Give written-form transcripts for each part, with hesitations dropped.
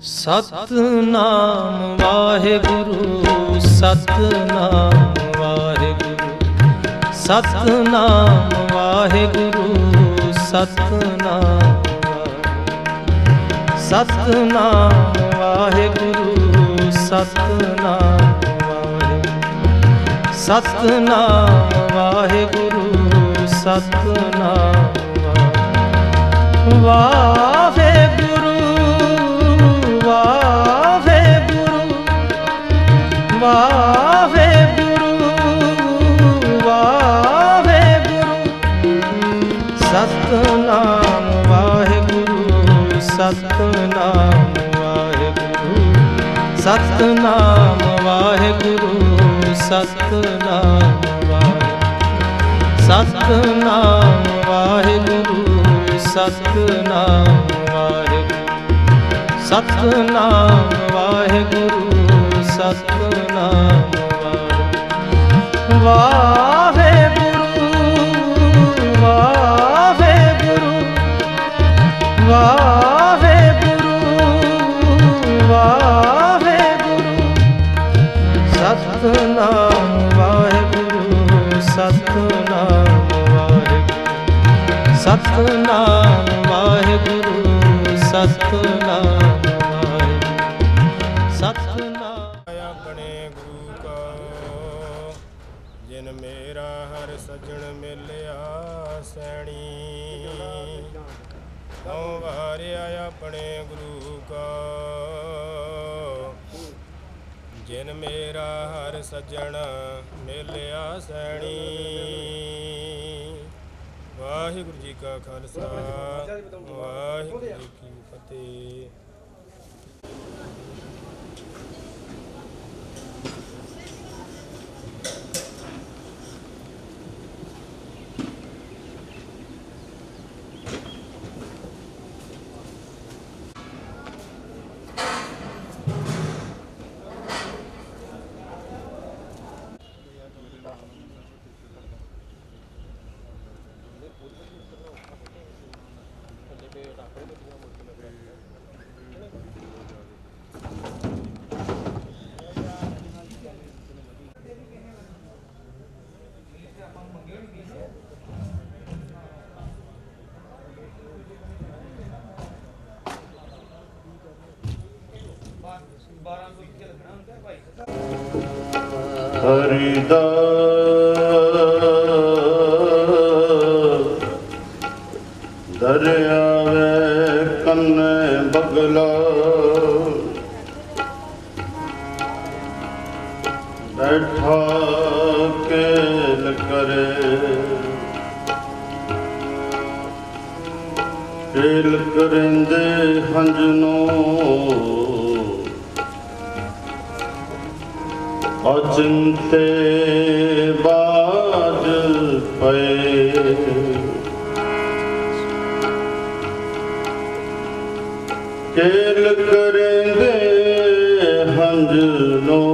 सतनाम वाहेगुरु सतनाम वाहेगुरु सतनाम वाहेगुरु सतनाम सतनाम वाहेगुरु सतनाम सतनाम वाहेगुरु सतनाम वाहेगुरु वाहेगुरु वाहेगुरु वाहेगुरु सतनाम वाहेगुरु सतनाम वाहेगुरु सतनाम वाहेगुरु सतनाम वाहेगुरु सतनाम वाहेगुरु सतनाम वाहेगुरु सतनाम वाहेगुरु सतनाम वाहेगुरु वाहेगुरु वाहेगुरु वाहेगुरु सतनाम वाहेगुरु सतनाम वाहेगुरु सतनाम वाहेगुरु सतनाम वाहेगुरु सतनाम। अपने गुरु का जिन मेरा हर सजन मिलिया सैनी वारिया अपने गुरु का जिन मेरा हर सजन मिलिया सैनी। वाहिगुरु जी का खालसा वाहिगुरु जी की फतेह। हरिदास दरियावे कन्ने बगला बैठा केल करे केल करेंदे हंजनो अचिंते बाज पे केल करेंदे हंजनो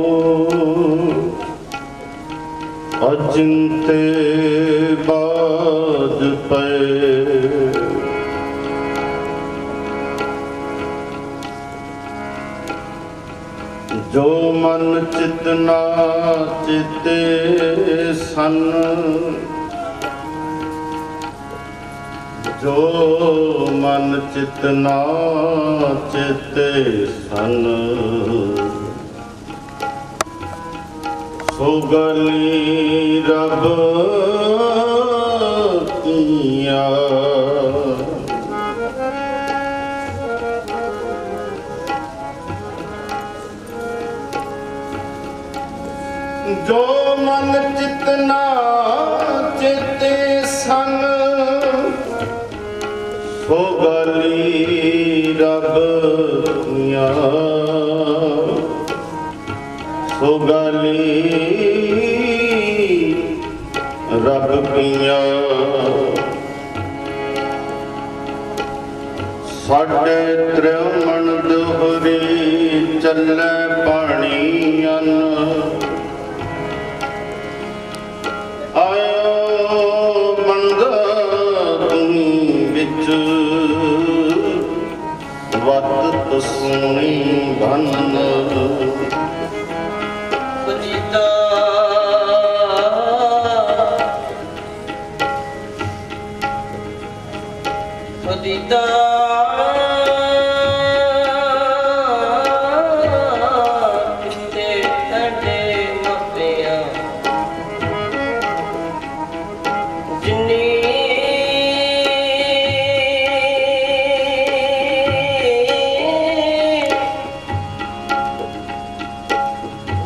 अचिंते बाज पे। जो मन चितना चिते सन जो मन चितना चिते सन सो गली रब किया। जो मन चितना चिते सन सो गली रब किया सो गली रब किया। साडे त्रिमण दोहरी चले पानी अन आयो बंदा विच ਵਤ ਸੋਣੀ ਧਨ ਪੁਨੀਤਾ ਪੁਨੀਤਾ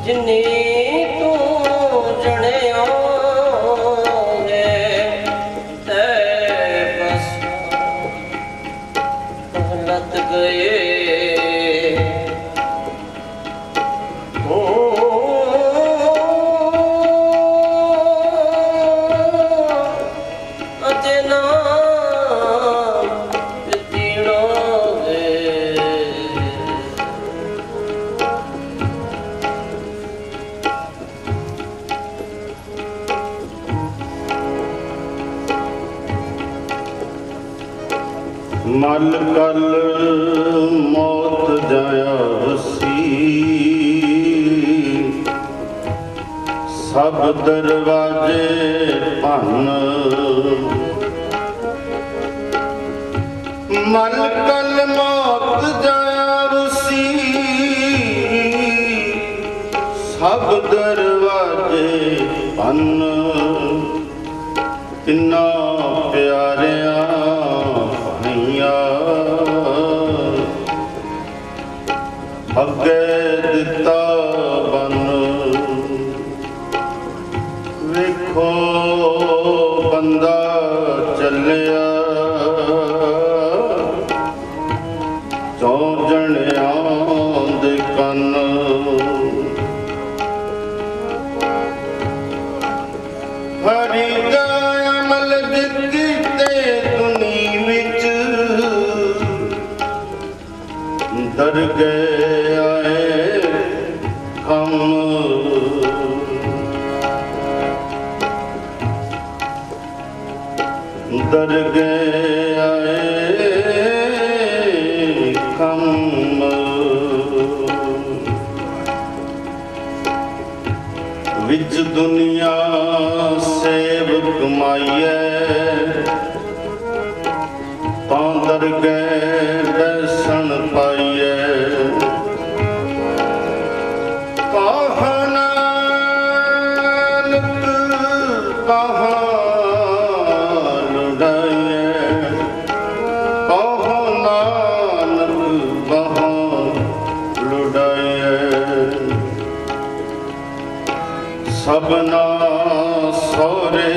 ਜਿਨੇ ਤੂੰ ਜਣਿਓ ਹੈ ਤੈ ਬਸ ਲੱਤ ਗਏ ਹੋ ਅਜੇ ਨਾ ਮਲ ਕਲ ਮੌਤ ਜਾਇਆ ਵਸੀ ਸਭ ਦਰਵਾਜੇ ਭੰਨ ਮਲ ਕਲ ਮੌਤ ਜਾਇਆ ਵਸੀ ਸਭ ਦਰਵਾਜੇ ਭੰਨ ਤਿੰਨਾ ਪਿਆਰਿਆਂ ਅੱਗੇ ਦਿੱਤਾ ਬਨ ਵੇਖੋ ਬੰਦਾ ਚੱਲਿਆ ਚੌ ਜਣਿਆਂ ਦੇ ਕੰਨ ਹਰੀ ਦਾ ਅਮਲ ਕੀਤੇ ਦੁਨੀ ਵਿੱਚ ਦਰ ਗਏ ਆਏ ਕੰਮ ਦਰ ਗਏ ਆਏ ਕੰਮ ਵਿੱਚ ਦੁਨੀਆ ਸੇਵ ਕਮਾਈਏ ਤਾਂ ਦਰ ਗਏ ਦਰਸ਼ਨ ਪਾਈਏ ਸਭਨਾ ਸੋਰੇ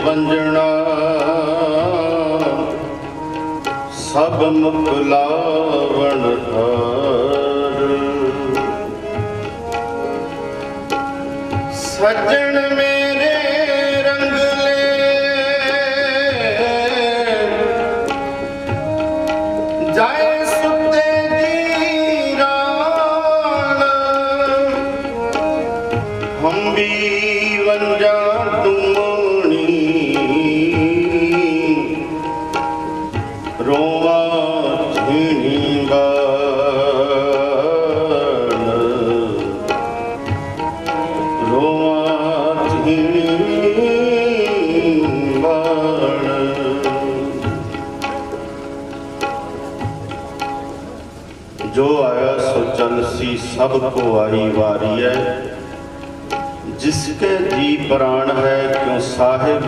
ਵੰਜਣਾ ਸਭ ਮੁਕਲਾਵਣ ਹਾਰ ਸੱਜਣ ਮੇਰੇ ਰੰਗਲੇ ਜਾਏ ਸੁੱਤੇ ਦੀ ਰਾਣ ਹਮ ਵੀ ਵੰਜਾ ਤੁਮਣੀ ਰੋਵਾ ਛੀਣੀ ਰੋਵਾ ਛੀਣੀ ਜੋ ਆਇਆ ਸੋ ਚਲ ਸੀ ਸਭ ਕੋ ਆਈ ਵਾਰੀ ਹੈ जिसके जी प्राण है क्यों साहिब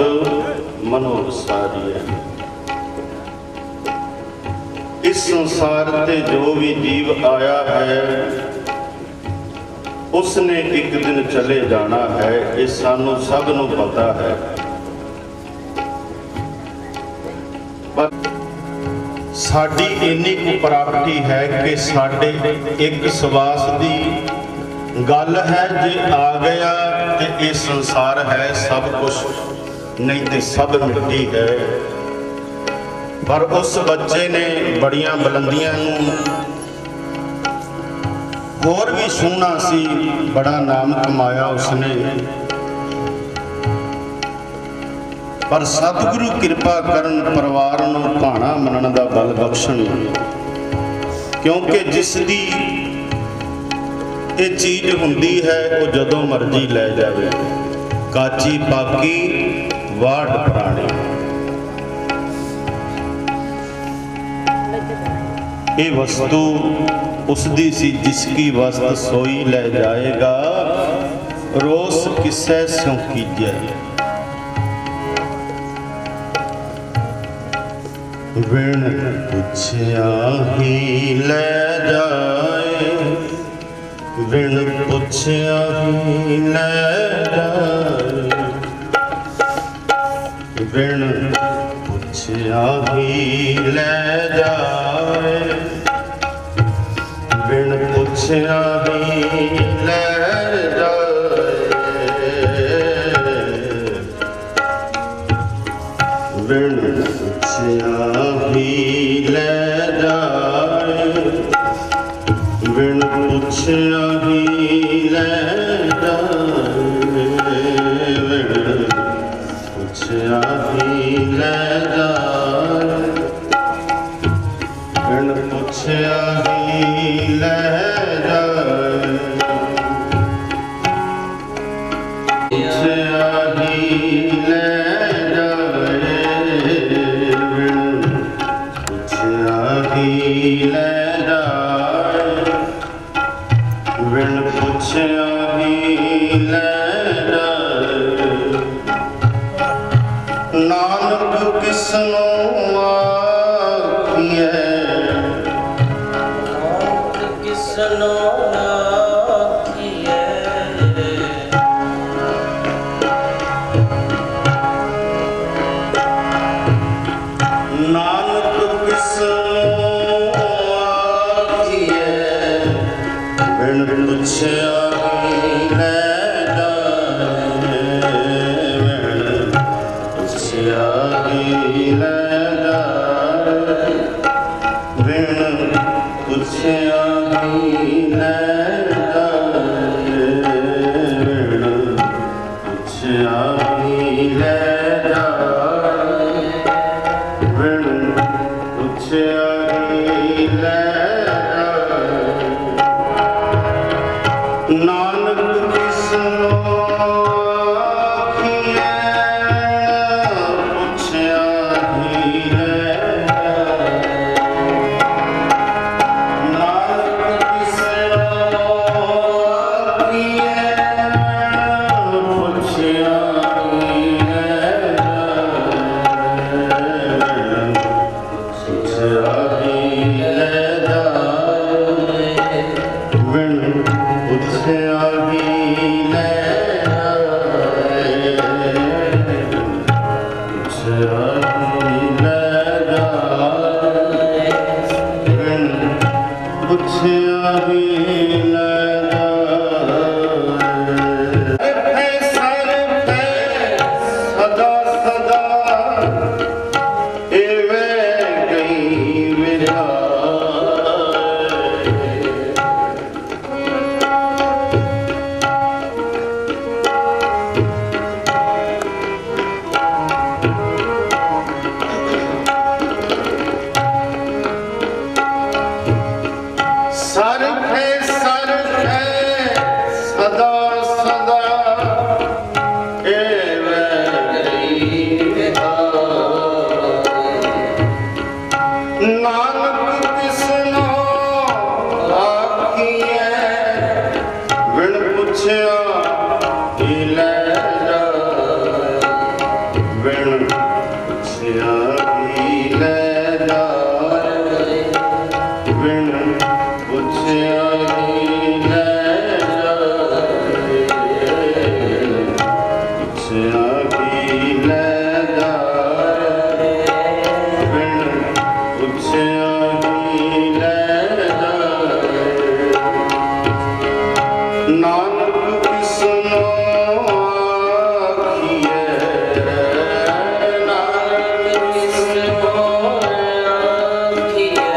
मनो सारी है। इस संसार ते जो भी जीव आया है उसने एक दिन चले जाना है, ये सानू सब नू पता है। पर साडी इन्नी कु प्राप्ति है कि साडे एक सवास दी गल है, जे आ गया ते ये संसार है सब कुछ, नहीं तो सब मिट्टी है। पर उस बच्चे ने बड़ियां बुलंदियां होर भी सोहना सी, बड़ा नाम कमाया उसने। पर सतगुरु कृपा करन परिवार नूं भाणा मनण दा बल बख्शण। क्योंकि जिस दी ये चीज हुंदी है वो जदों मर्जी लै जावे, काची पाकी वाड़ पुरानी। ये वस्तु उसदी सी जिसकी वस्त सोई ले जाएगा, रोस किसै स्यों कीजै। बिन पुछया ही ले जाए, बिन पुछया ही ले जाए, बिन पुछया ही ले जाए, बिन पुछया ही ले जाए, बिन पुछया ही ले जाए, बिन पुछया ही ले जाए, बिन पुछया ही ले जाए, बिन पुछया ही ले जाए, पुछया ही ले जाए, बिन पुछया ही ले जाए, बिन पुछया ही ले जाए। नानक किसनो आखिए, किसनो आखिए, नानक किसनो आखिए, बिन पुछया ही ले जाए, बिन पुछया ही ले जाए, बिन पुछया ही ले जाए, बिन पुछया ही ले जाए, बिन पुछया ही ले जाए। नानक किसनो आखिए, पुछया ही ले जाए, नानक किसनो आखिए, पुछया ही ले जाए, पुछया ही ले जाए, बिन पुछया ही ले जाए, पुछया ही ले जाए, बिन पुछया ही ले जाए। सर पे सदा सदा एवे गई विदाई, सर पे सदा सदा एवे गई विदाई। नानक किसनो आखिए, बिन पुछया ही ले जाए, बिन पुछया ही ले जाए, बिन पुछया ही ले जाए, पुछया ही ले जाए, बिन पुछया ही ले जाए। नानक किसनो आखिए, नानक किसनो आखिए,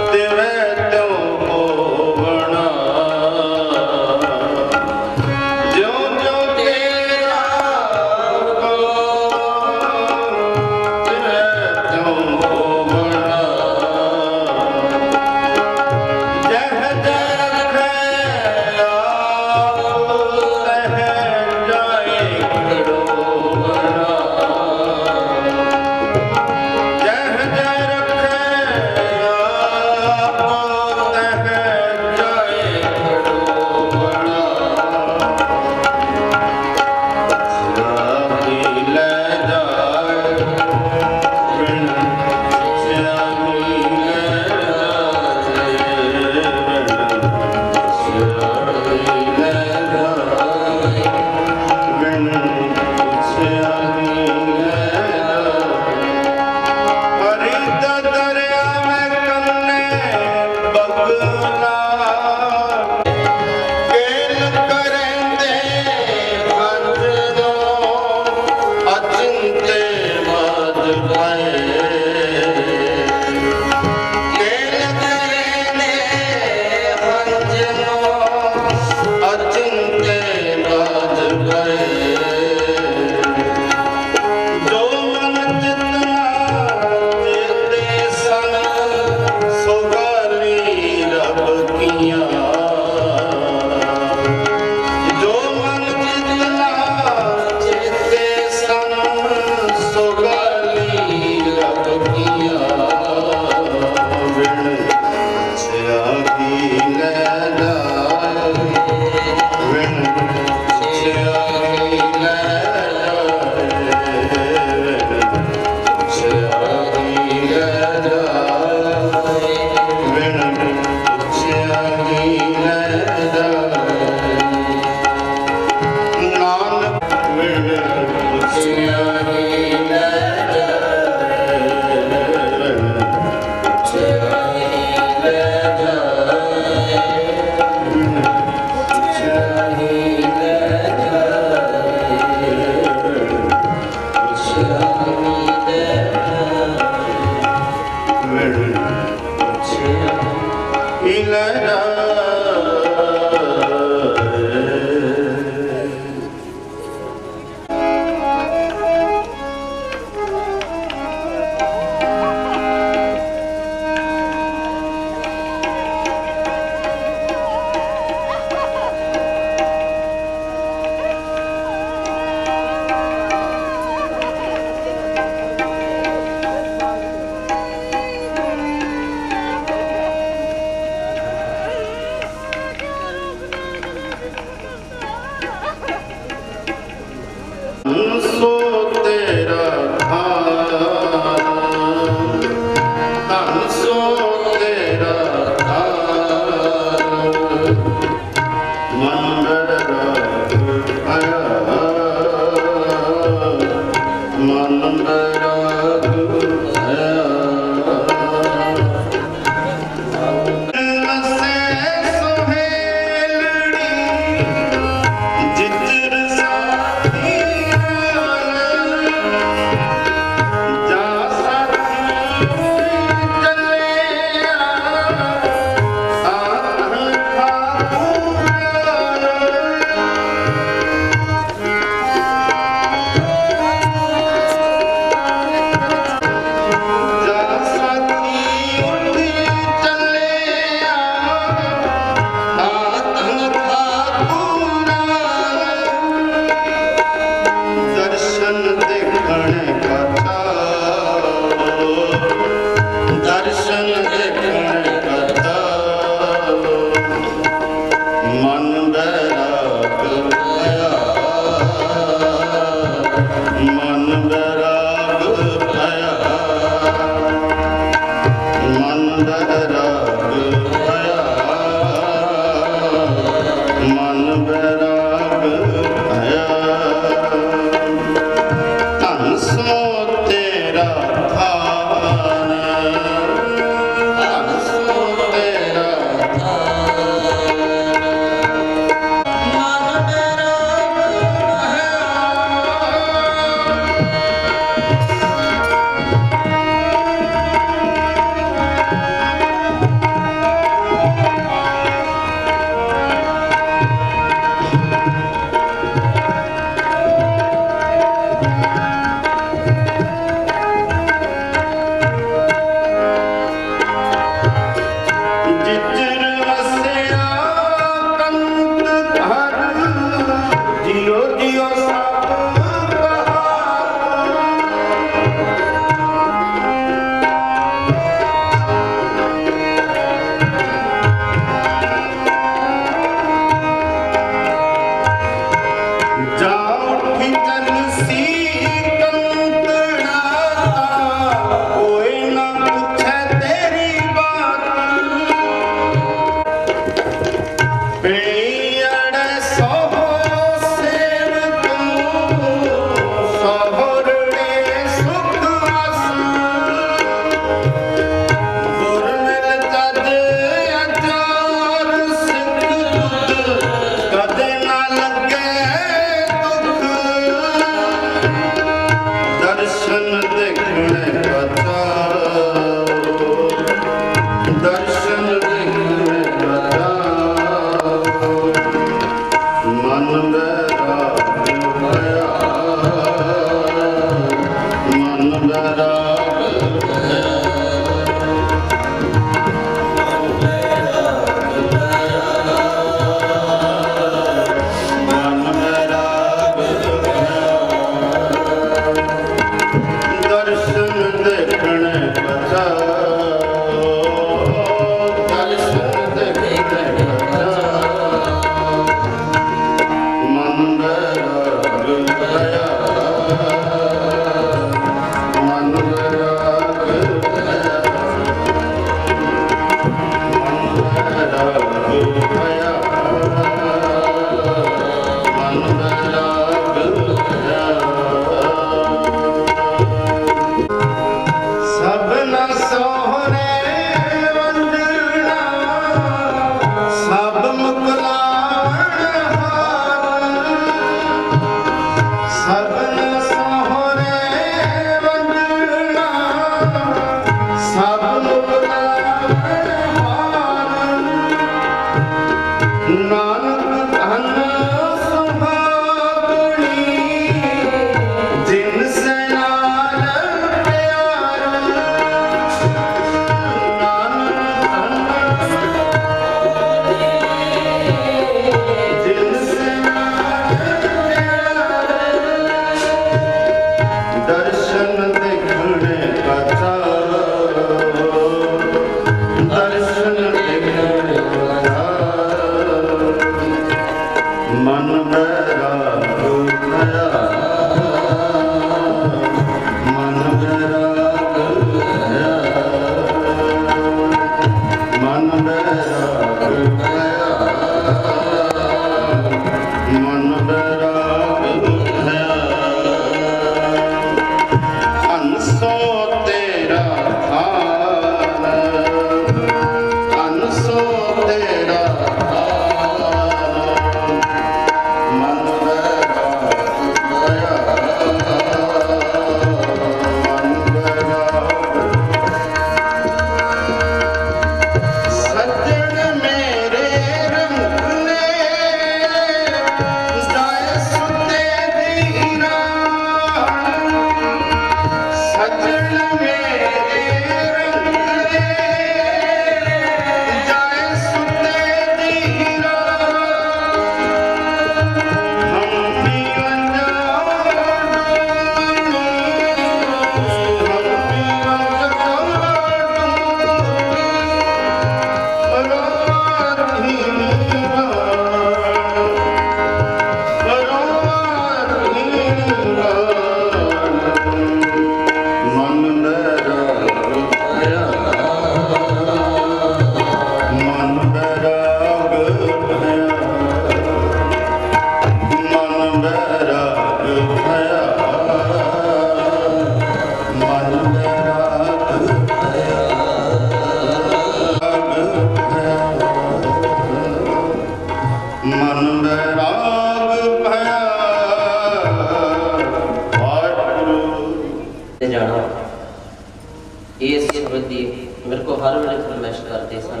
हर वे फरमाइश करते सन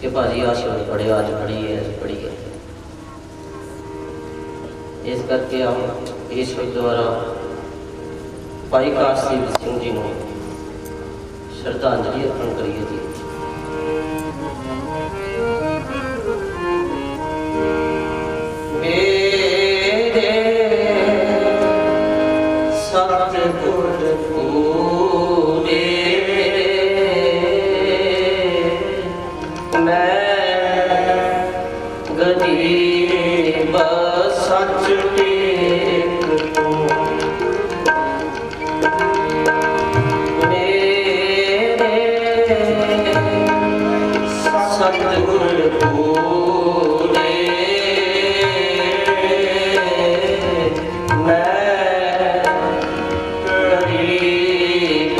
कि भाजी आ शब्द पढ़ियो, अज पढ़िए, अज पढ़िए। इस करके हम ये शब्द द्वारा भाई काशदेव सिंह जी को श्रद्धांजलि अर्पण करिए जी। मेरे सतगुर पूरे गरीब सच टेक तो मेरे सतगुर पूरे मैं गरीब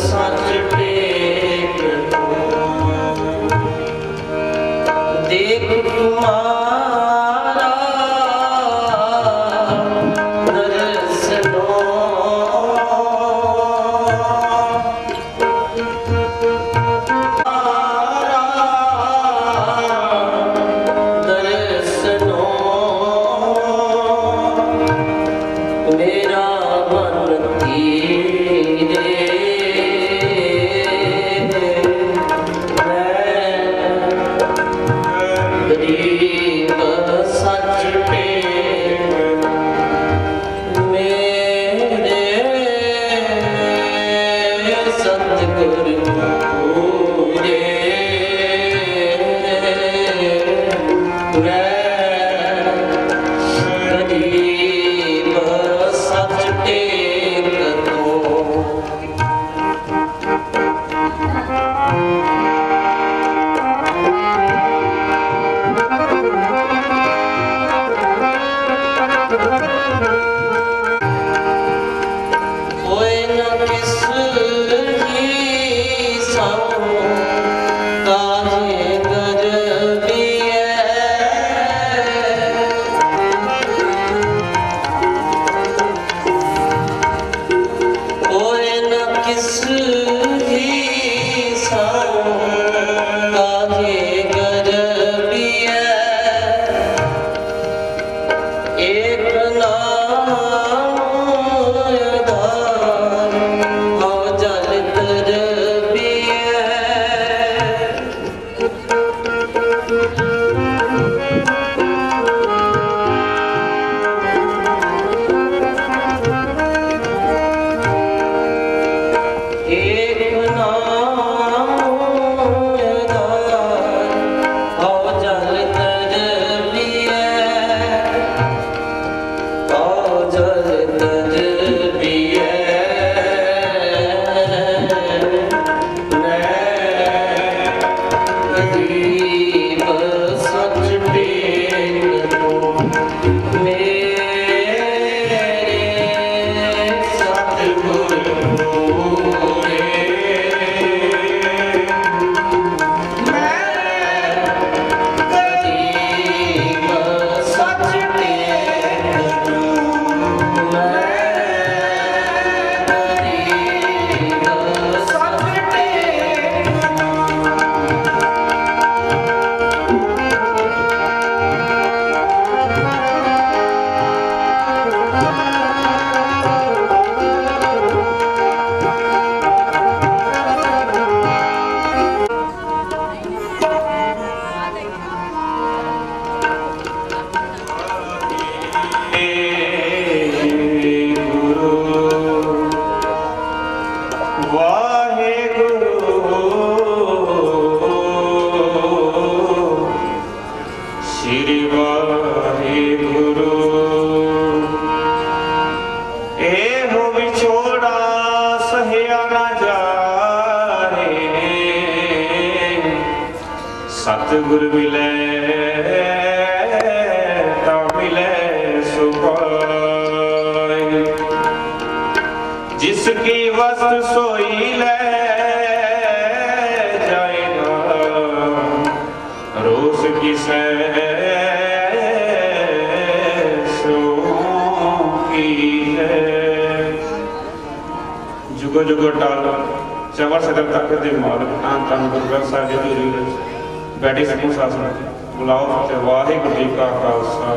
सच टेक तो देख तुम्हारा दर्शनो दर्शनो मेरा मन धीरे गरीब सच टेक मेरे सतगुर पूरे मैं गरीब सच टेक तो कोई न किस की साओ काहे गरबी कोई न किस की साओ काहे गरबी एक नाम आधार हो जल तरबिए एक नाम आधार हो जल तरबिए जल तरबिए गरीब सच टेक तो मेरे सतगुर पूरे गरीब सच टेक तो श्री वाहिगुरु एहो विछोड़ा सहिया ना जाए सतगुर मिले ता मिले सुभाए जिसकी वस्तु सोई ले जाएगा रोज की जुगो जुगो टाल चवर सदर तक के मालक धन धन गुरु ग्रंथ साहिब जी की हजूरी विच बैठे सिखों शासन बुलाओ ते वाहिगुरू जी का खालसा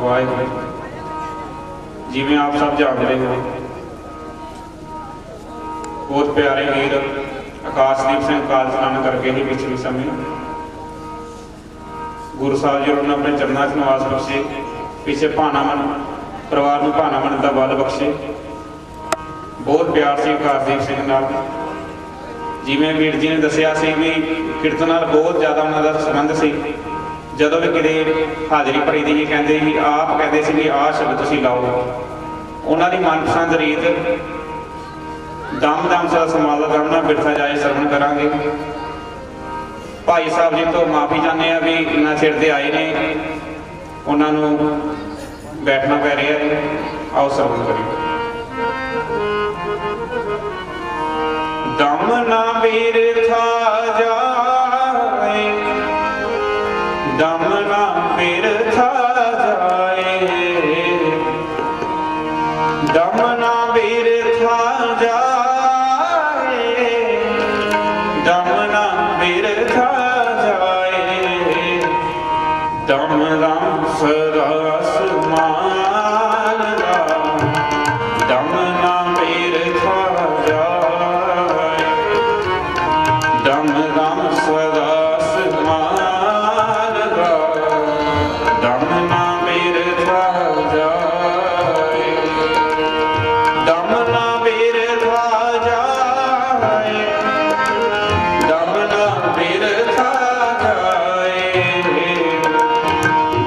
वाहिगुरू जी। जिवें आप सब जान रहे हो बहुत प्यारे वीर आकाशदीप सिंह काल चलान करके ही पिछले समय गुरु साहब जी उन्होंने अपने चरणों च निवास बख्शे। पीछे भानामन परिवार में भानामन का बल बख्शे। बहुत प्यार से आकाशदीप सिंह नाल जिवें वीर जी ने दसिया सी भी कीर्तन नाल बहुत ज़्यादा उन्होंने संबंध सी। जदों भी किते हाज़री भरी दी कहते भी आप कहते सी भी आह शब्द तुसीं लाओ। उन्होंने मनपसंद रीत दम दम सा समाला करना बिरथा जाए सरवण करांगे। भाई साहब जी तो माफ़ी चाहते हैं भी इन्ना चिर दे आए ने उन्होंने बैठना पै रहा है। आओ सरवण करिए। दम ना बिरथा जाए दम ना बिरथा जाए दम ना बिरथा जाए दम ना बिरथा जाए दम दम सदा समाल दम ना बिरथा जाए दम दम सदा समाल दम ना बिरथा जाए दम ना बिरथा जाए दम ना बिरथा जाए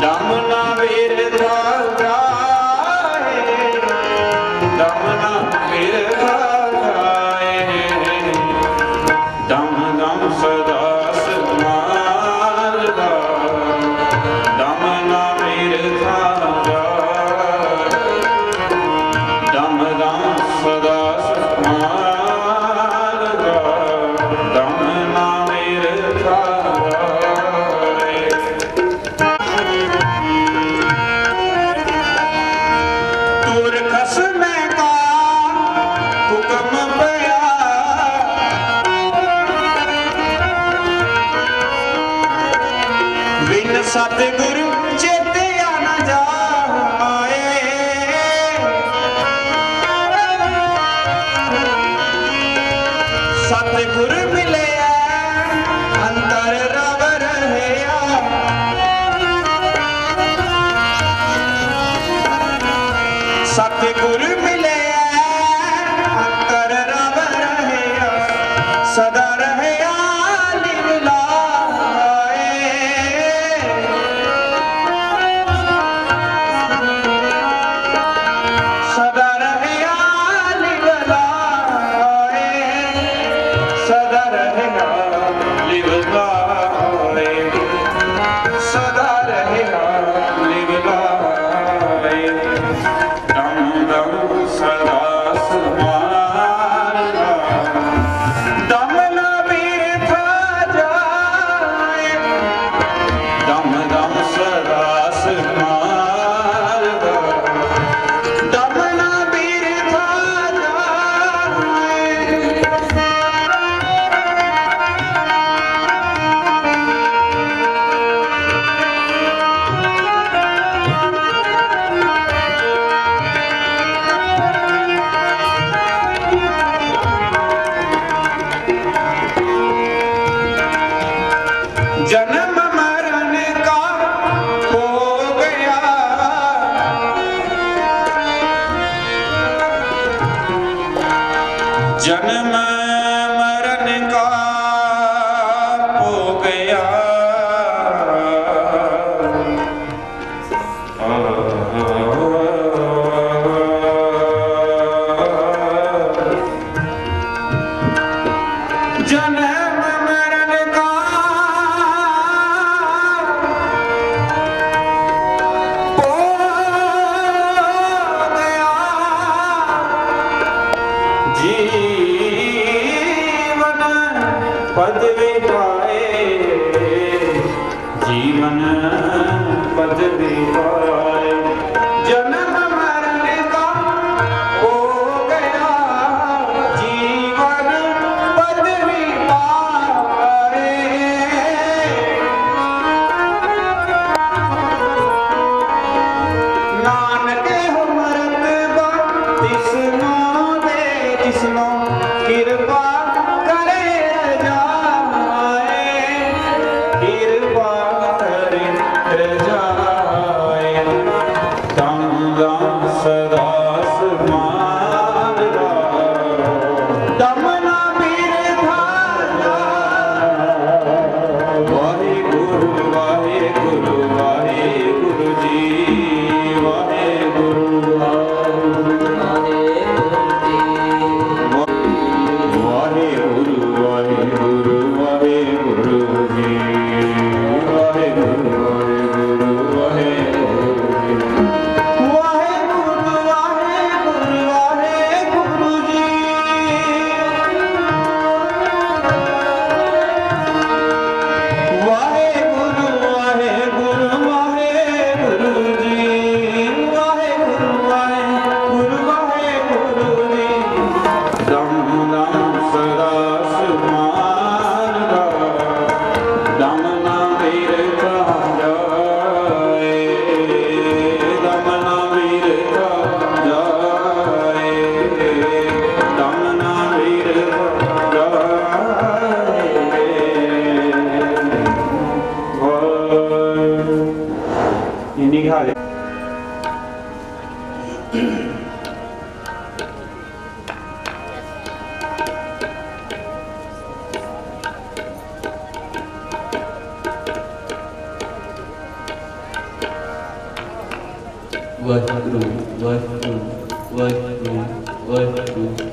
दम ना बिरथा जाए दम ना बिरथा जाए दम दम सदा समाल दम ना बिरथा जाए दम दम सदा समाल दम ना बिरथा जाए। तुर खसमे का हुक्म पया बिन सतगुरु चेतिया न जाए सतगुरु मिले अंतर रव रहया सतगुरु मिले अंतर रव रहया सदा रहया लिवलाए सदा रहया लिवलाए सदा रहया लिवलाए सदा रहया लिवलाए दम दम सदा समाल दम ना बिरथा जाए दम दम सदा समाल दम ना बिरथा जाए जन्म मरण का हो गया जन्म मरण का हो गया जन्म मरण का बिहारी वाहिगुरु वाहिगुरु वाहिगुरु वाहिगुरु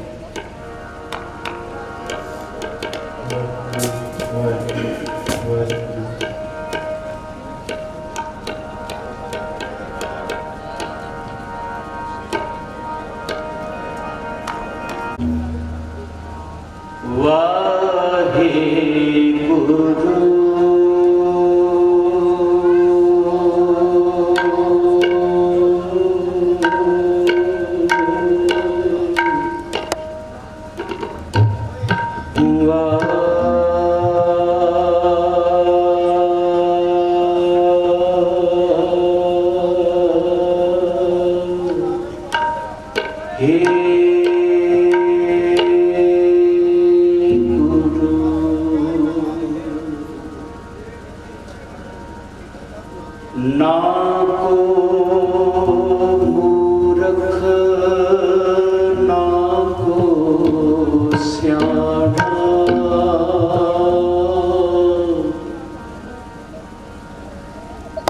ना को मूर्ख ना को स्याणा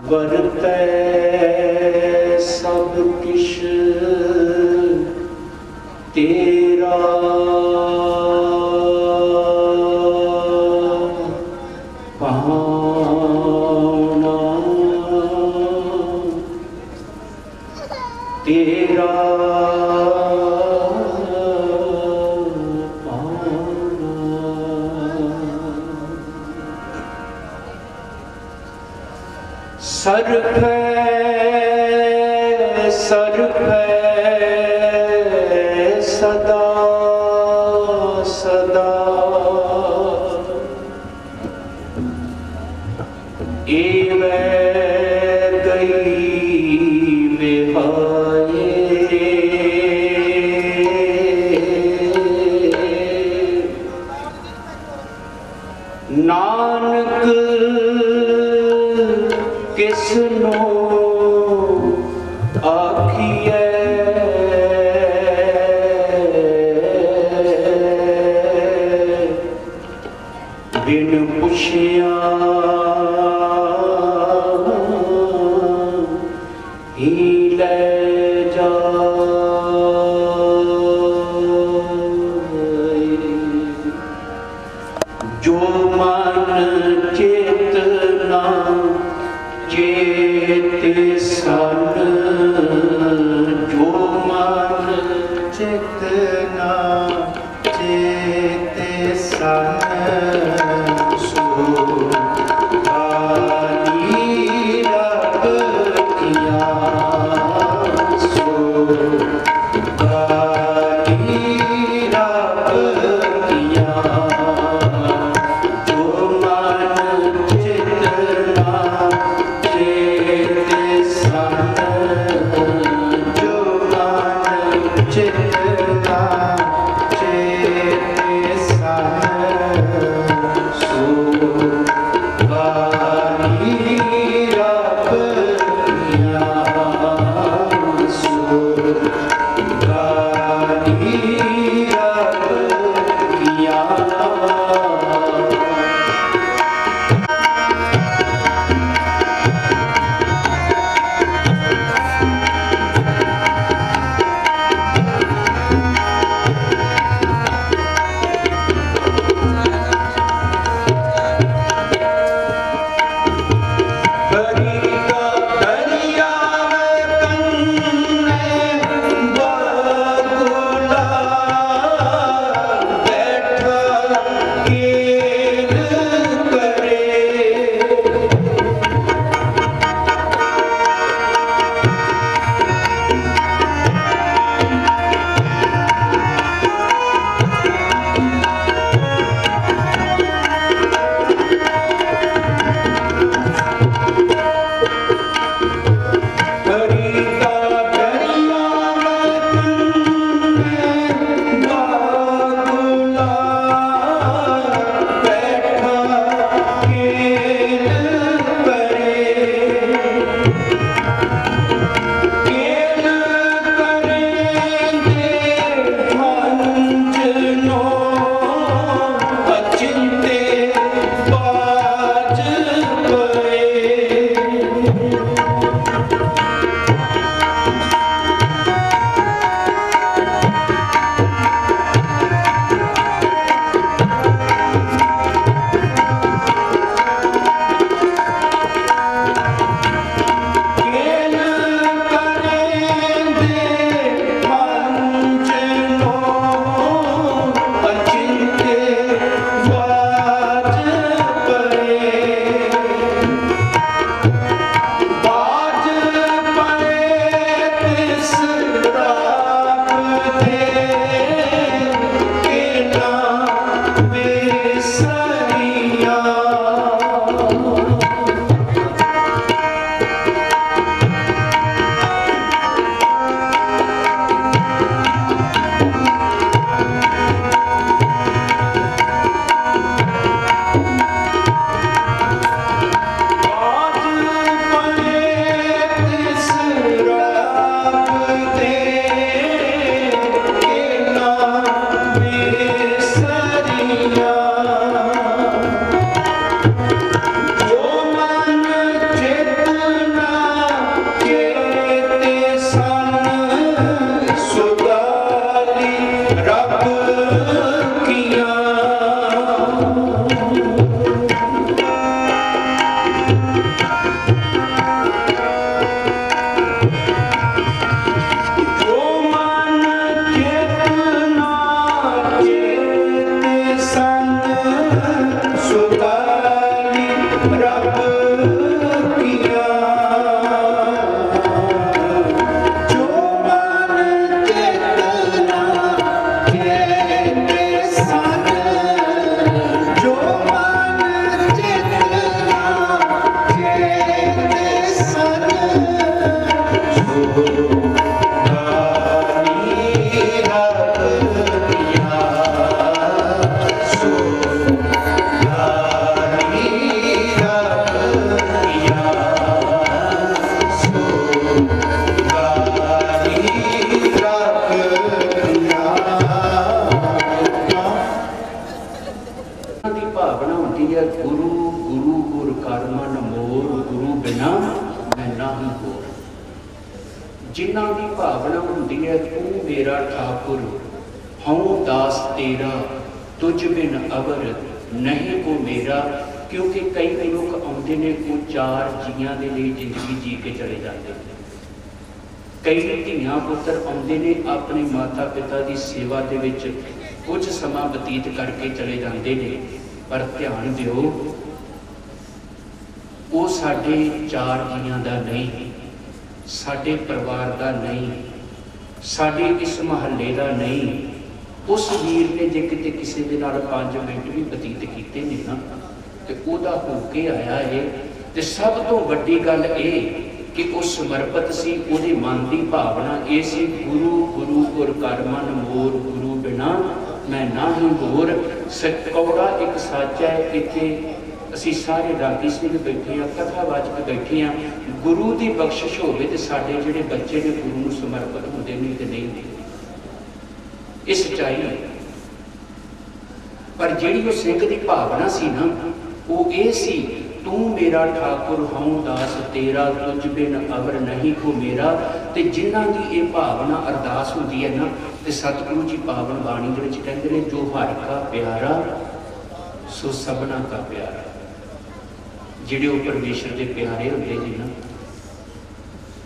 वरतै सब किश तेरा पाना तेरा पाना सर्फ सर्फ सदा सदा एवं गई विहाये नानक किसनो आखिए बिन पुछिया ही ले जाए जो मन चेतना चेत सन जो मन चेतना चेत सन सो काली रब किया सो काली रब किया जो मन चेतना चेत सन ਜਿਨ੍ਹਾਂ ਦੀ ਭਾਵਨਾ ਹੁੰਦੀ ਹੈ ਤੂੰ ਮੇਰਾ ਠਾਕੁਰ ਹਉ ਦਾਸ ਤੇਰਾ ਤੁਝ ਬਿਨ ਅਵਰ ਨਹੀਂ ਕੋ ਮੇਰਾ। ਕਿਉਂਕਿ ਕਈ ਲੋਕ ਆਉਂਦੇ ਨੇ ਉਹ ਚਾਰ ਜੀਆਂ ਦੇ ਲਈ ਜ਼ਿੰਦਗੀ ਜੀ ਕੇ ਚਲੇ ਜਾਂਦੇ ਨੇ। ਕਈ ਧੀਆਂ ਪੁੱਤਰ ਆਉਂਦੇ ਨੇ ਆਪਣੇ ਮਾਤਾ ਪਿਤਾ ਦੀ ਸੇਵਾ ਦੇ ਵਿੱਚ ਕੁਝ ਸਮਾਂ ਬਤੀਤ ਕਰਕੇ ਚਲੇ ਜਾਂਦੇ ਨੇ, ਪਰ ਧਿਆਨ ਦਿਓ ਉਹ ਸਾਡੇ ਚਾਰ ਜੀਆਂ ਦਾ ਨਹੀਂ, ਸਾਡੇ ਪਰਿਵਾਰ ਦਾ ਨਹੀਂ, ਸਾਡੇ ਇਸ ਮਹੱਲੇ ਦਾ ਨਹੀਂ। ਉਸ ਵੀਰ ਨੇ ਜੇ ਕਿਤੇ ਕਿਸੇ ਦੇ ਨਾਲ 5 ਮਿੰਟ ਵੀ ਬਤੀਤ ਕੀਤੇ ਨੇ ਨਾ ਤੇ ਉਹਦਾ ਹੋ ਕੇ ਆਇਆ ਏ। ਤੇ ਸਭ ਤੋਂ ਵੱਡੀ ਗੱਲ ਇਹ ਕਿ ਉਹ ਸਮਰਪਿਤ ਸੀ, ਉਹਦੇ ਮਨ ਦੀ ਭਾਵਨਾ ਇਹ ਸੀ, ਗੁਰੂ ਗੁਰੂ ਗੁਰ ਕਰ ਮਨ ਮੋਰ, ਗੁਰੂ ਬਿਨਾ ਮੈਂ ਨਾਹੀਂ ਹੋਰ। ਕੌੜਾ ਇੱਕ ਸੱਚ ਹੈ। ਇੱਥੇ ਅਸੀਂ ਸਾਰੇ ਰਾਗੀ ਸਿੰਘ ਬੈਠੇ ਹਾਂ, ਕਥਾਵਾਚਕ ਬੈਠੇ ਹਾਂ। ਗੁਰੂ ਦੀ ਬਖਸ਼ਿਸ਼ ਹੋਵੇ ਤੇ ਸਾਡੇ ਜਿਹੜੇ ਬੱਚੇ ਨੇ ਗੁਰੂ ਨੂੰ ਸਮਰਪਿਤ ਹੁੰਦੇ ਨੇ ਤੇ ਨਹੀਂ ਹੁੰਦੇ। ਇਹ ਸੱਚਾਈ ਹੈ। ਪਰ ਜਿਹੜੀ ਉਹ ਸਿੰਘ ਦੀ ਭਾਵਨਾ ਸੀ ਨਾ ਉਹ ਇਹ ਸੀ, ਤੂੰ ਮੇਰਾ ਠਾਕੁਰ ਹਉ ਦਾਸ ਤੇਰਾ ਤੁਝ ਬਿਨ ਅਵਰ ਨਹੀਂ ਕੋ ਮੇਰਾ। ਤੇ ਜਿਨ੍ਹਾਂ ਦੀ ਇਹ ਭਾਵਨਾ ਅਰਦਾਸ ਹੁੰਦੀ ਹੈ ਨਾ ਤੇ ਸਤਿਗੁਰੂ ਜੀ ਪਾਵਨ ਬਾਣੀ ਦੇ ਵਿੱਚ ਕਹਿੰਦੇ ਨੇ, ਜੋ ਹਰਿ ਕਾ ਪਿਆਰਾ ਸੋ ਸਭਨਾ ਕਾ ਪਿਆਰਾ। ਜਿਹੜੇ ਉਹ ਪਰਮੇਸ਼ਰ ਦੇ ਪਿਆਰੇ ਹੁੰਦੇ ਨੇ ਨਾ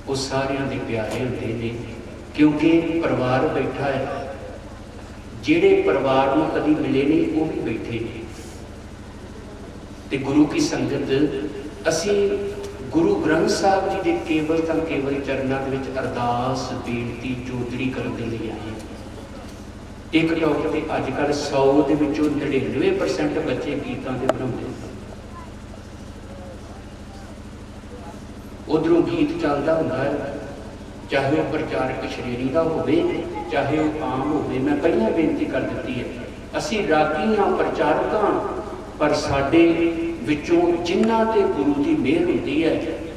ਉਹ ਸਾਰਿਆਂ ਦੇ ਪਿਆਰੇ ਹੁੰਦੇ ਨੇ। ਕਿਉਂਕਿ ਪਰਿਵਾਰ ਬੈਠਾ ਹੈ, ਜਿਹੜੇ ਪਰਿਵਾਰ ਨੂੰ ਕਦੀ ਮਿਲੇ ਨਹੀਂ ਉਹ ਵੀ ਬੈਠੇ ਨੇ। ਤੇ ਗੁਰੂ ਕੀ ਸੰਗਤ ਅਸੀਂ ਗੁਰੂ ਗ੍ਰੰਥ ਸਾਹਿਬ ਜੀ ਦੇ ਕੇਵਲ ਤਾਂ ਕੇਵਲ ਚਰਨਾਂ ਦੇ ਵਿੱਚ ਅਰਦਾਸ ਬੇਨਤੀ ਜੋਦੜੀ ਕਰਨ ਦੇ ਲਈ ਆਏ। ਟਿਕਟੌਕ ਤੇ ਅੱਜ ਕੱਲ੍ਹ 100 ਦੇ ਵਿੱਚੋਂ 99% ਬੱਚੇ ਗੀਤਾਂ ਦੇ ਬਣਾਉਂਦੇ ਨੇ। ਉਧਰੋਂ ਗੀਤ ਚੱਲਦਾ ਹੁੰਦਾ ਹੈ, ਚਾਹੇ ਉਹ ਪ੍ਰਚਾਰਕ ਸ਼੍ਰੇਣੀ ਦਾ ਹੋਵੇ ਚਾਹੇ ਉਹ ਆਮ ਹੋਵੇ। ਮੈਂ ਪਹਿਲਾਂ ਬੇਨਤੀ ਕਰ ਦਿੱਤੀ ਹੈ, ਅਸੀਂ ਰਾਗੀ ਹਾਂ, ਪ੍ਰਚਾਰਕ ਹਾਂ, ਪਰ ਸਾਡੇ ਵਿੱਚੋਂ ਜਿਨ੍ਹਾਂ ਤੇ ਗੁਰੂ ਦੀ ਮਿਹਰ ਹੁੰਦੀ ਹੈ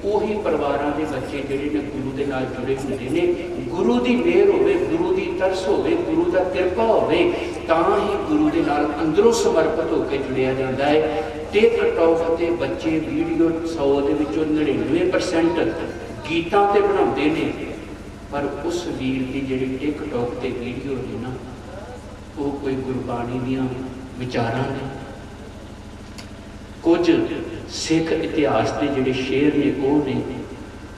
ਉਹੀ ਪਰਿਵਾਰਾਂ ਦੇ ਬੱਚੇ ਜਿਹੜੇ ਨੇ ਗੁਰੂ ਦੇ ਨਾਲ ਜੁੜੇ ਹੁੰਦੇ ਨੇ। ਗੁਰੂ ਦੀ ਮਿਹਰ ਹੋਵੇ, ਗੁਰੂ ਦੀ ਤਰਸ ਹੋਵੇ, ਗੁਰੂ ਦਾ ਕਿਰਪਾ ਹੋਵੇ ਤਾਂ ਹੀ ਗੁਰੂ ਦੇ ਨਾਲ ਅੰਦਰੋਂ ਸਮਰਪਿਤ ਹੋ ਕੇ ਜੁੜਿਆ ਜਾਂਦਾ ਹੈ। ਟਿਕਟੌਕ ਤੇ ਬੱਚੇ ਵੀਡੀਓ 100 ਦੇ ਵਿੱਚੋਂ 99% ਗੀਤਾਂ ਤੇ ਬਣਾਉਂਦੇ ਨੇ, ਪਰ ਉਸ ਵੀਰ ਦੀ ਜਿਹੜੀ ਟਿਕਟੌਕ ਤੇ ਵੀਡੀਓ ਨੇ ਨਾ ਉਹ ਕੋਈ ਗੁਰਬਾਣੀ ਦੀਆਂ ਵਿਚਾਰਾਂ ਨੇ। ਕੁਝ ਸਿੱਖ ਇਤਿਹਾਸ ਦੇ ਜਿਹੜੇ ਸ਼ੇਰ ਨੇ ਉਹ ਨੇ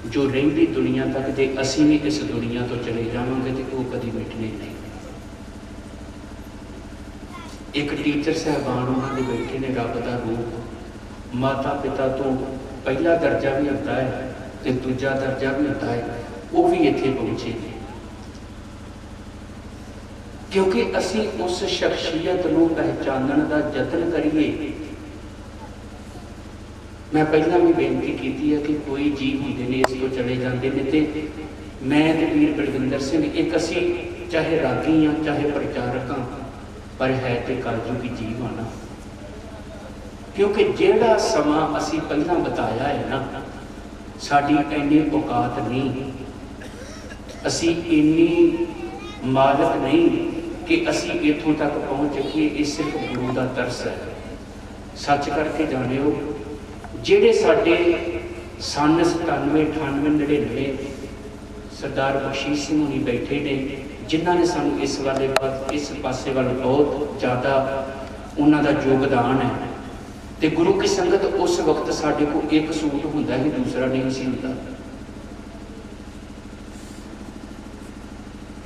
ਜੋ ਰਹਿੰਦੀ ਦੁਨੀਆ ਤੱਕ ਜੇ ਅਸੀਂ ਵੀ ਇਸ ਦੁਨੀਆ ਤੋਂ ਚਲੇ ਜਾਵਾਂਗੇ ਤੇ ਉਹ ਕਦੀ ਮਿਟਣੇ ਨਹੀਂ। ਇੱਕ ਟੀਚਰ ਸਾਹਿਬਾਨ ਉਹਨਾਂ ਦੇ ਬੈਠੇ ਨੇ, ਰੱਬ ਦਾ ਰੂਪ। ਮਾਤਾ ਪਿਤਾ ਤੋਂ ਪਹਿਲਾ ਦਰਜਾ ਵੀ ਹੁੰਦਾ ਹੈ ਤੇ ਦੂਜਾ ਦਰਜਾ ਵੀ ਹੁੰਦਾ ਹੈ, ਉਹ ਵੀ ਇੱਥੇ ਪਹੁੰਚੇ ਨੇ ਕਿਉਂਕਿ ਅਸੀਂ ਉਸ ਸ਼ਖਸੀਅਤ ਨੂੰ ਪਹਿਚਾਨਣ ਦਾ ਯਤਨ ਕਰੀਏ। ਮੈਂ ਪਹਿਲਾਂ ਵੀ ਬੇਨਤੀ ਕੀਤੀ ਹੈ ਕਿ ਕੋਈ ਜੀਵ ਹੁੰਦੇ ਨੇ ਇਸ ਤੋਂ ਚਲੇ ਜਾਂਦੇ ਨੇ ਤੇ ਮੈਂ ਤੇ ਵੀਰ ਬਲਵਿੰਦਰ ਸਿੰਘ ਇੱਕ ਅਸੀਂ ਚਾਹੇ ਰਾਗੀ ਹਾਂ ਚਾਹੇ ਪ੍ਰਚਾਰਕ ਹਾਂ, ਪਰ ਹੈ ਤੇ ਕਲਯੁਗੀ ਜੀਵ ਆ ਨਾ। ਕਿਉਂਕਿ ਜਿਹੜਾ ਸਮਾਂ ਅਸੀਂ ਪਹਿਲਾਂ ਬਤਾਇਆ ਹੈ ਨਾ, ਸਾਡੀ ਇੰਨੀ ਔਕਾਤ ਨਹੀਂ, ਅਸੀਂ ਇੰਨੀ ਮਾਲਕ ਨਹੀਂ ਕਿ ਅਸੀਂ ਇੱਥੋਂ ਤੱਕ ਪਹੁੰਚ ਸਕੀਏ। ਇਹ ਸਿਰਫ ਗੁਰੂ ਦਾ ਤਰਸ ਹੈ। ਸੱਚ ਕਰਕੇ ਜਾਣਿਓ, ਜਿਹੜੇ ਸਾਡੇ ਸੰਨ 97, 98, 99 ਸਰਦਾਰ ਬਖਸ਼ੀਸ਼ ਸਿੰਘ ਹੁਣੀ ਬੈਠੇ ਨੇ, ਜਿਨ੍ਹਾਂ ਨੇ ਸਾਨੂੰ ਇਸ ਪਾਸੇ ਵੱਲ ਬਹੁਤ ਜ਼ਿਆਦਾ ਉਹਨਾਂ ਦਾ ਯੋਗਦਾਨ ਹੈ। ਤੇ ਗੁਰੂ ਕੀ ਸੰਗਤ ਉਸ ਵਕਤ ਸਾਡੇ ਕੋਲ ਇੱਕ ਸੂਟ ਹੁੰਦਾ ਸੀ, ਦੂਸਰਾ ਨਹੀਂ ਸੀ ਹੁੰਦਾ।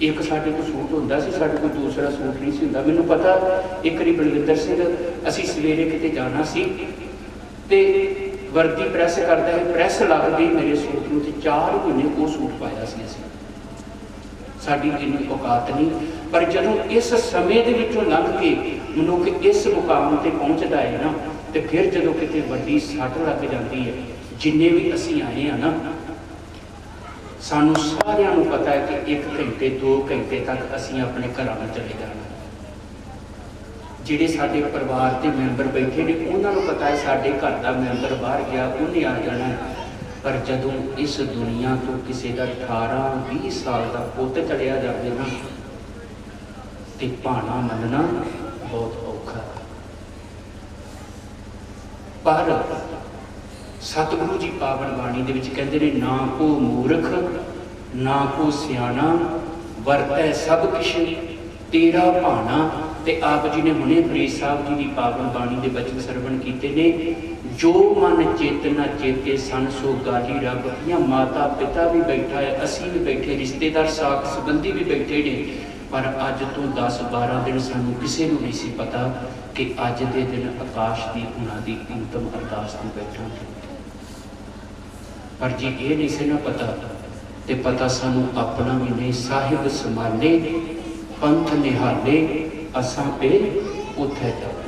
ਇੱਕ ਸਾਡੇ ਕੋਲ ਸੂਟ ਹੁੰਦਾ ਸੀ, ਸਾਡੇ ਕੋਲ ਦੂਸਰਾ ਸੂਟ ਨਹੀਂ ਸੀ ਹੁੰਦਾ। ਮੈਨੂੰ ਪਤਾ ਇੱਕ ਵਾਰੀ ਬਲਵਿੰਦਰ ਸਿੰਘ, ਅਸੀਂ ਸਵੇਰੇ ਕਿਤੇ ਜਾਣਾ ਸੀ ਤੇ ਵਰਦੀ ਪ੍ਰੈਸ ਕਰਦਾ ਹੈ, ਪ੍ਰੈਸ ਲੱਗ ਗਈ ਮੇਰੇ ਸੂਟ ਨੂੰ ਤੇ 4 ਮਹੀਨੇ ਉਹ ਸੂਟ ਪਾਇਆ ਸੀ ਅਸੀਂ। ਸਾਡੀ ਇੰਨੀ ਔਕਾਤ ਨਹੀਂ। ਪਰ ਜਦੋਂ ਇਸ ਸਮੇਂ ਦੇ ਵਿੱਚੋਂ ਲੰਘ ਕੇ ਮਨੁੱਖ ਇਸ ਮੁਕਾਮ ਤੇ ਪਹੁੰਚਦਾ ਹੈ ਨਾ, ਤੇ ਫਿਰ ਜਦੋਂ ਕਿਤੇ ਵੱਡੀ ਸੱਟ ਲੱਗ ਜਾਂਦੀ ਹੈ, ਜਿੰਨੇ ਵੀ ਅਸੀਂ ਆਏ ਹਾਂ ਨਾ, ਸਾਨੂੰ ਸਾਰਿਆਂ ਨੂੰ ਪਤਾ ਹੈ ਕਿ 1 ਘੰਟੇ 2 ਘੰਟੇ ਤੱਕ ਅਸੀਂ ਆਪਣੇ ਘਰਾਂ ਨੂੰ ਚਲੇ ਜਾਣਾ। ਜਿਹੜੇ ਸਾਡੇ ਪਰਿਵਾਰ ਦੇ ਮੈਂਬਰ ਬੈਠੇ ਨੇ ਉਹਨਾਂ ਨੂੰ ਪਤਾ ਹੈ ਸਾਡੇ ਘਰ ਦਾ ਮੈਂਬਰ ਬਾਹਰ ਗਿਆ, ਉਹਨੇ ਆ ਜਾਣਾ। ਪਰ ਜਦੋਂ ਇਸ ਦੁਨੀਆ ਤੋਂ ਕਿਸੇ ਦਾ 18-20 ਸਾਲ ਦਾ ਪੁੱਤ ਚਲਿਆ ਜਾਵੇ ਨਾ ਤੇ ਭਾਣਾ ਮੰਨਣਾ ਬਹੁਤ ਔਖਾ। ਪਰ ਸਤਿਗੁਰੂ ਜੀ ਪਾਵਨ ਬਾਣੀ ਦੇ ਵਿੱਚ ਕਹਿੰਦੇ ਨੇ, ਨਾ ਕੋ ਮੂਰਖ ना को सियाना वरतै सब किश तेरा भाना। ते आप जी ने हुणे फरीद साहब जी की पावन बाणी के बचन सरवण किए ने, जो मन चेतना चेते सन सो गाली रब। या माता पिता भी बैठा है, असी भी बैठे, रिश्तेदार साख संबंधी भी बैठे ने, पर अज तो 10-12 दिन सानू किसी को नहीं सी पता कि अज के दिन आकाश की उन्होंने अंतिम अरदास में बैठा। पर जी ये नहीं से ना पता, ते पता सानू अपना भी नहीं। साहिब संभाले पंथ निहाले असां पे उथे जाना।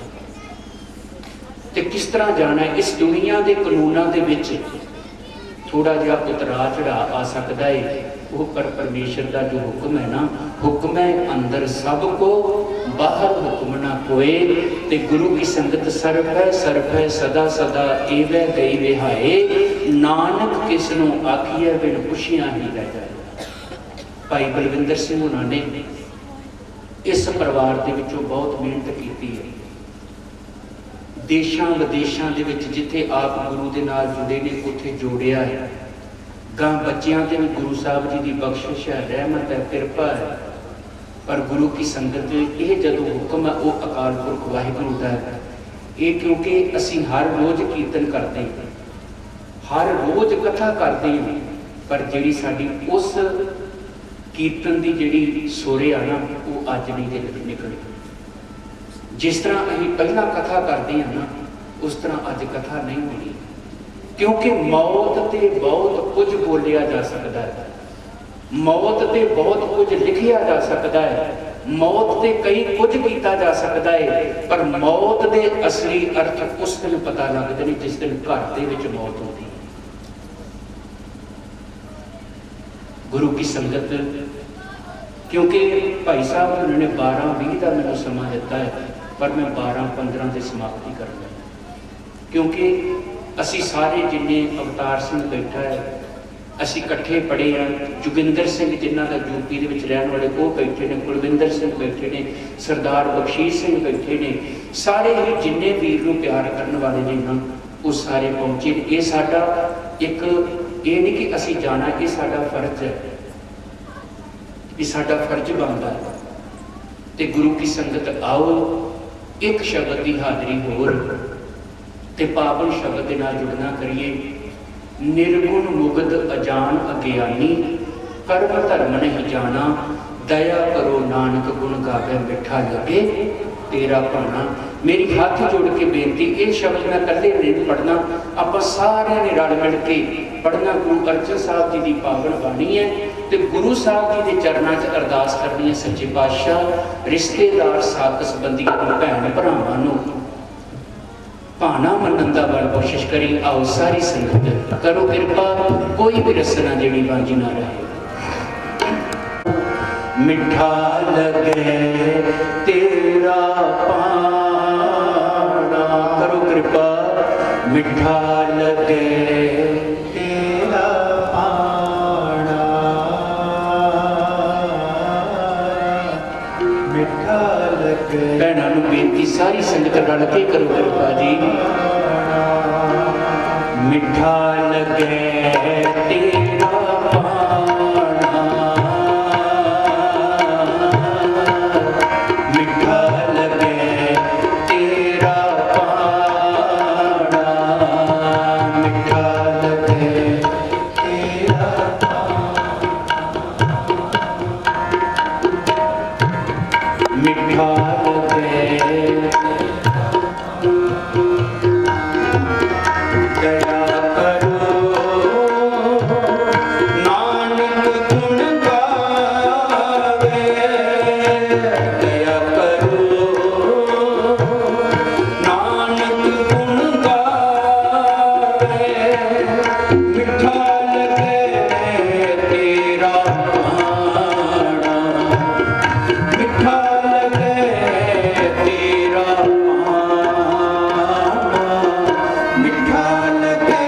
ते किस तरह जाना है? इस दुनिया के कानूनों के विच थोड़ा जिहा उतरा चढ़ा आ सकता है, वो पर परमेश्वर का जो हुक्म है ना, हुक्म है अंदर सबको बाहर हुक्म ना कोई। ते गुरु की संगत सर्फ है सदा सदा एवै गई विहाए। नानक किसनों आखिए बिन पुछिया ही रह जाए। भाई बलविंदर सिंह उन्होंने इस परिवार के विचों बहुत मेहनत की है। देशों विदेशों के विच जिथे आप गुरु के नाल जुड़े ने उत्थे जोड़िया है। गां बच्चों से भी गुरु साहब जी की बख्शिश है, रहमत है, कृपा है। पर गुरु की संगत ये जदों हुक्म है वो अकाल पुरख वाहिगुरू का है। ये क्योंकि असी हर रोज़ कीर्तन करते हैं, हर रोज़ कथा करते हैं, पर जिहड़ी साडी उस कीर्तन की जिहड़ी सुर आ ना, वो अज नहीं जे निकली। जिस तरह असीं पहला कथा करते हैं ना, उस तरह अज कथा नहीं होनी। क्योंकि मौत ते बहुत कुछ बोलिया जा सकता है, मौत ते बहुत कुछ लिखिया जा सकता है, मौत ते कई कुछ किया जा सकता है, पर मौत के असली अर्थ उस दिन पता लगते हैं जिस दिन घर दे विच मौत होती है। गुरु की संगत, क्योंकि भाई साहब उन्होंने 12-20 का मैंने समा दिता है, पर मैं 12-15 की समाप्ति करना, क्योंकि असी सारे जिन्ने अवतार सिंह बैठा है असी कट्ठे पढ़े हैं। जोगिंदर सिंह जिन्हों का यूपी के रहने वाले वो बैठे ने, कुलविंदर सिंह बैठे ने, सरदार बख्शीश सिंह बैठे ने, सारे ही जिन्ने वीर को प्यार करने वाले ने ना, वो सारे पहुँचे। ये साडा एक ये नहीं कि असी जाना, ये साडा फर्ज है, ये साडा फर्ज बनता है। तो गुरु की संगत आओ, एक शब्द की हाजरी होर ते पावन शब्द के नाल जुड़ना करिए। निर्गुण मुगध अजान अज्ञानी, कर्म धर्म नहीं जाना, दया करो नानक गुण गावे मिठा लगे तेरा भाना। मेरी हाथ जोड़ के बेनती, ये शब्द मैं कल्ले नहीं पढ़ना, आप सारे ने रल मिल के पढ़ना। गुरु अर्जन साहब जी की पावन बाणी है, तो गुरु साहब जी के चरणों च अरदास करनी है। सच्चे पातशाह रिश्तेदार साथ संबंधियों भैन भरावां भाना मनन का बल कोशिश करी। आओ सारी संगत करो कृपा, कोई भी रसना जेड़ी बांझी ना रहे। मिठा लगे तेरा पाना, करो कृपा, मिठा लगे तेरा पाना, मिठा लगे। भैनों नूं बेनती, सारी संगत रल के करो कृपा जी। मिठा लगे तेरा पाना, मिठा लगे तेरा पाना, मिठा लगे तेरा पाना, मिठा लगे। दया करो नानक गुण गावे, दया करो नानक गुण गावे, मिठा लगे तेरा भाना, मिठा लगे तेरा भाना, मिठा लगे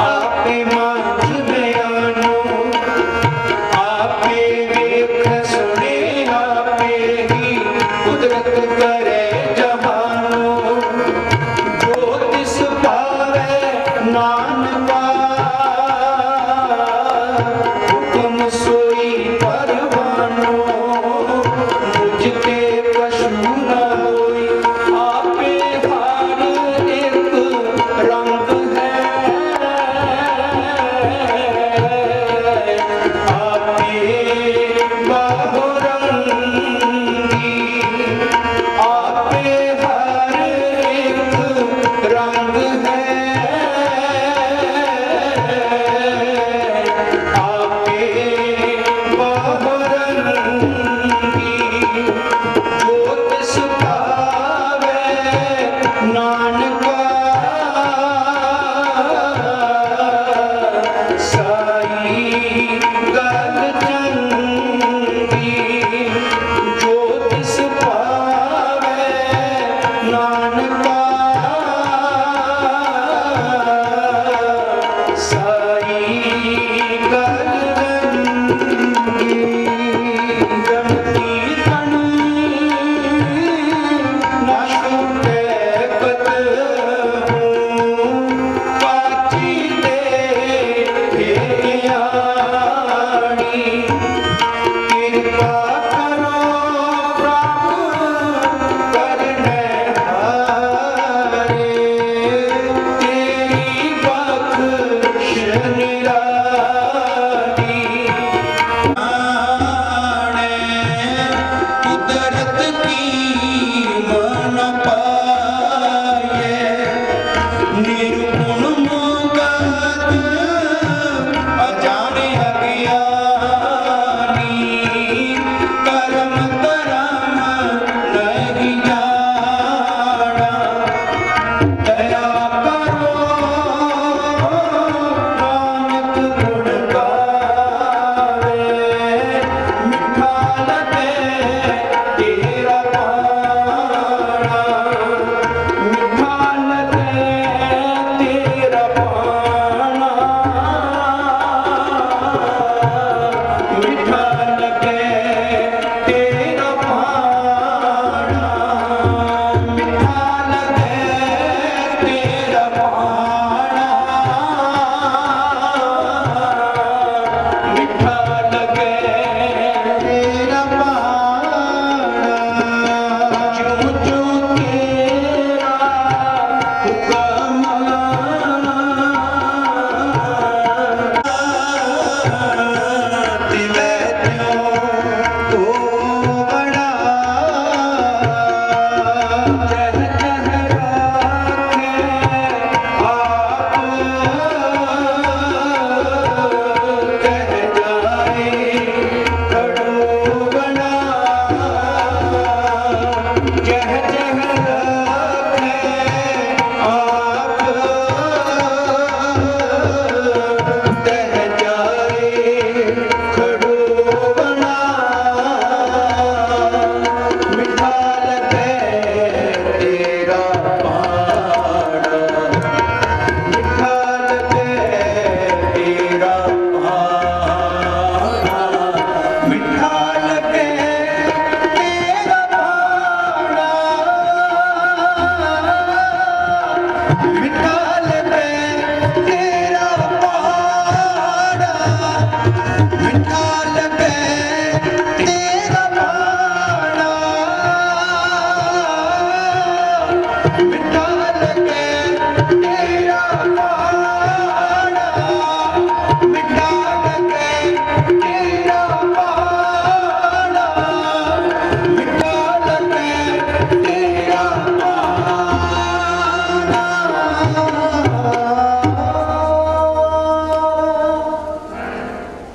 आपे मांझ में आना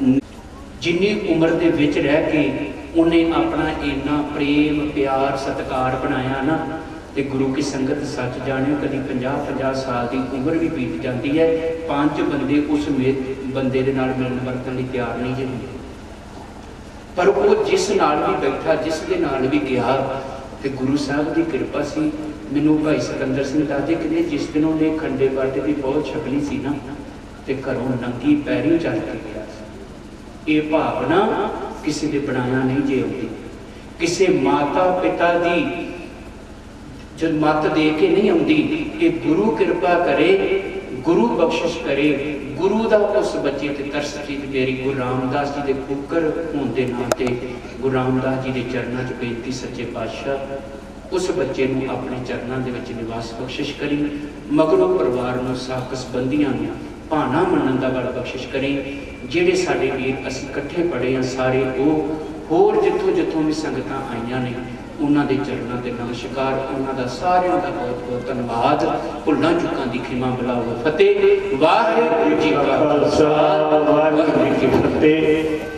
ਜਿੰਨੀ ਉਮਰ ਦੇ ਵਿੱਚ ਰਹਿ ਕੇ ਉਹਨੇ ਆਪਣਾ ਇੰਨਾ ਪ੍ਰੇਮ ਪਿਆਰ ਸਤਿਕਾਰ ਬਣਾਇਆ ਨਾ, ਤੇ ਗੁਰੂ ਕੀ ਸੰਗਤ ਸੱਚ ਜਾਣਿਓ ਕਦੀ 50-50 ਸਾਲ ਦੀ ਉਮਰ ਵੀ ਬੀਤ ਜਾਂਦੀ ਹੈ, 5 ਬੰਦੇ ਉਸ ਬੰਦੇ ਦੇ ਨਾਲ ਮਿਲਣ ਵਰਤਣ ਲਈ ਤਿਆਰ ਨਹੀਂ ਜੇ ਹੁੰਦੇ, ਪਰ ਉਹ ਜਿਸ ਨਾਲ ਵੀ ਬੈਠਾ, ਜਿਸ ਦੇ ਨਾਲ ਵੀ ਗਿਆ, ਤੇ ਗੁਰੂ ਸਾਹਿਬ ਦੀ ਕਿਰਪਾ ਸੀ। ਮੈਨੂੰ ਭਾਈ ਸਿਕੰਦਰ ਸਿੰਘ ਦੱਸਦੇ ਕਿ ਜਿਸ ਦਿਨ ਉਹਨੇ ਖੰਡੇ ਬਾਟੇ ਦੀ ਬਹੁਤ ਛਕਲੀ ਸੀ ਨਾ, ਤੇ ਘਰੋਂ ਨੰਗੀ ਪੈਰੀ ਚੱਲ ਕੇ ਗਿਆ ਸੀ। ਇਹ ਭਾਵਨਾ ਕਿਸੇ ਦੇ ਬਣਾਇਆ ਨਹੀਂ ਜੇ ਆਉਂਦੀ, ਕਿਸੇ ਮਾਤਾ ਪਿਤਾ ਦੀ ਜਦ ਮੱਤ ਦੇ ਕੇ ਨਹੀਂ ਆਉਂਦੀ। ਇਹ ਗੁਰੂ ਕਿਰਪਾ ਕਰੇ, ਗੁਰੂ ਬਖਸ਼ਿਸ਼ ਕਰੇ, ਗੁਰੂ ਦਾ ਉਸ ਬੱਚੇ ਤੇ ਤਰਸ ਸੀ। ਮੇਰੀ ਗੁਰੂ ਰਾਮਦਾਸ ਜੀ ਦੇ ਕੁੱਕਰ ਹੋਣ ਦੇ ਨਾਤੇ ਗੁਰੂ ਰਾਮਦਾਸ ਜੀ ਦੇ ਚਰਨਾਂ 'ਚ ਬੇਨਤੀ, ਸੱਚੇ ਪਾਤਸ਼ਾਹ ਉਸ ਬੱਚੇ ਨੂੰ ਆਪਣੇ ਚਰਨਾਂ ਦੇ ਵਿੱਚ ਨਿਵਾਸ ਬਖਸ਼ਿਸ਼ ਕਰੀ, ਮਗਰੋਂ ਪਰਿਵਾਰ ਨੂੰ, ਸਾਕ ਸੰਬੰਧੀਆਂ ਨੂੰ ਭਾਣਾ ਮੰਨਣ ਦਾ ਬਲ ਬਖਸ਼ਿਸ਼ ਕਰੀ। ਜਿਹੜੇ ਸਾਡੇ ਵੀਰ ਅਸੀਂ ਇਕੱਠੇ ਪੜ੍ਹੇ ਹਾਂ ਸਾਰੇ, ਉਹ ਹੋਰ ਜਿੱਥੋਂ ਜਿੱਥੋਂ ਵੀ ਸੰਗਤਾਂ ਆਈਆਂ ਨੇ, ਉਹਨਾਂ ਦੇ ਚਰਨਾਂ ਦੇ ਨਮਸਕਾਰ, ਉਹਨਾਂ ਦਾ ਸਾਰਿਆਂ ਦਾ ਬਹੁਤ ਬਹੁਤ ਧੰਨਵਾਦ। ਭੁੱਲਾਂ ਚੁੱਕਾਂ ਦੀ ਖਿਮਾ ਬਲਾਵੋ। ਫਤਿਹ। ਵਾਹਿਗੁਰੂ ਜੀ ਕਾ ਖਾਲਸਾ, ਵਾਹਿਗੁਰੂ ਜੀ ਕੀ ਫਤਿਹ।